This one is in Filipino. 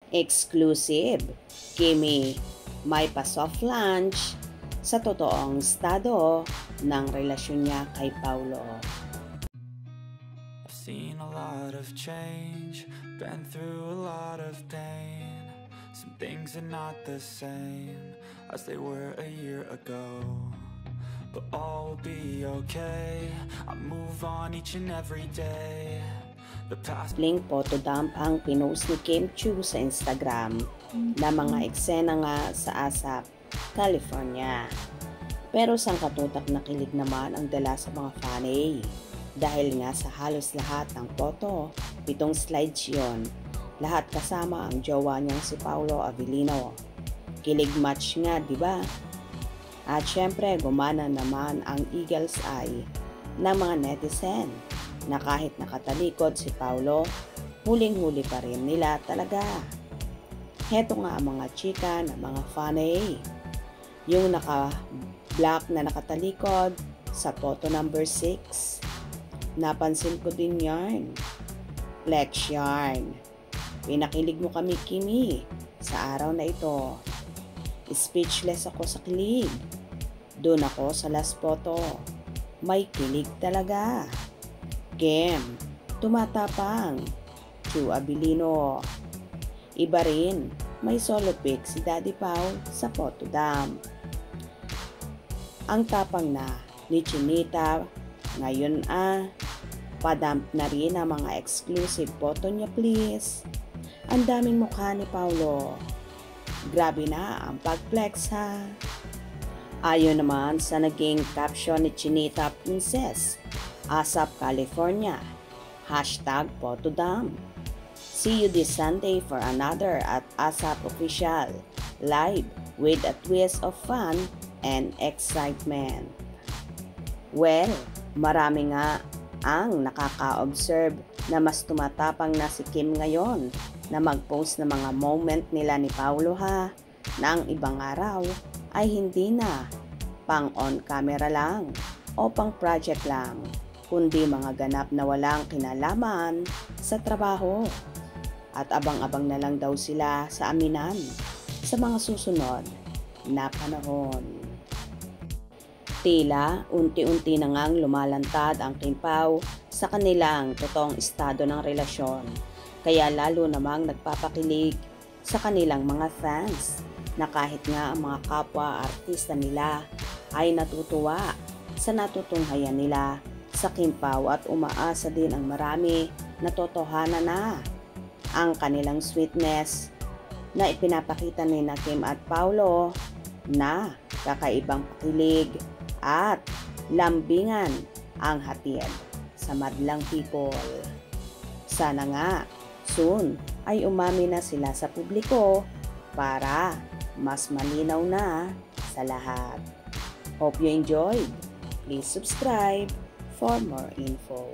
Exclusive, Kimi may pa-soft launch sa totoong estado ng relasyon niya kay Paulo. I've seen a lot of change, been through a lot of pain. Some things are not the same as they were a year ago, but all will be okay. I move on each and every day. Link photo dump ang pinost ni Kim Chiu sa Instagram na mga eksena nga sa ASAP, California. Pero sangkatutak na kilig naman ang dala sa mga fanay dahil nga sa halos lahat ng photo, 7 slides yun. Lahat kasama ang jowa niyang si Paolo Avellino. Kilig match nga, di ba? At syempre, gumana naman ang eagle's eye ng mga netizen na kahit nakatalikod si Paulo, huling-huli pa rin nila talaga. Heto nga ang mga chika na mga fanay. Yung naka-black na nakatalikod sa photo number 6. Napansin ko din yarn. Flex yarn. Pinakilig mo kami, Kimi, sa araw na ito. Speechless ako sa kilig. Doon ako sa last photo. May kilig talaga. Kim, tumatapang. Chu Avellino. Iba rin, may solo pic si Daddy Pau sa photo dump. Ang tapang na ni Chinita, ngayon padump na rin ang mga exclusive photo niya please. Ang daming mukha ni Paulo. Grabe na ang pag-flex ha. Ayon naman sa naging caption ni Chinita Princess, ASAP California, #photodump. See you this Sunday for another at ASAP Official, live with a twist of fun and excitement. Well, marami nga ang nakaka-observe na mas tumatapang na si Kim ngayon na mag-post ng mga moment nila ni Paulo ha, na ang ibang araw ay hindi na pang on camera lang o pang project lang, kundi mga ganap na walang kinalaman sa trabaho. At abang-abang na lang daw sila sa aminan sa mga susunod na panahon. Tila unti-unti na ngang lumalantad ang Kimpaw sa kanilang totoong estado ng relasyon. Kaya lalo namang nagpapakilig sa kanilang mga fans na kahit nga ang mga kapwa artista nila ay natutuwa sa natutunghayan nila sa Kimpaw at umaasa din ang marami na totohanan na ang kanilang sweetness na ipinapakita ni Kim at Paulo na kakaibang pakilig at lambingan ang hatid sa madlang people. Sana nga soon ay umami na sila sa publiko para mas malinaw na sa lahat. Hope you enjoyed. Please subscribe for more info.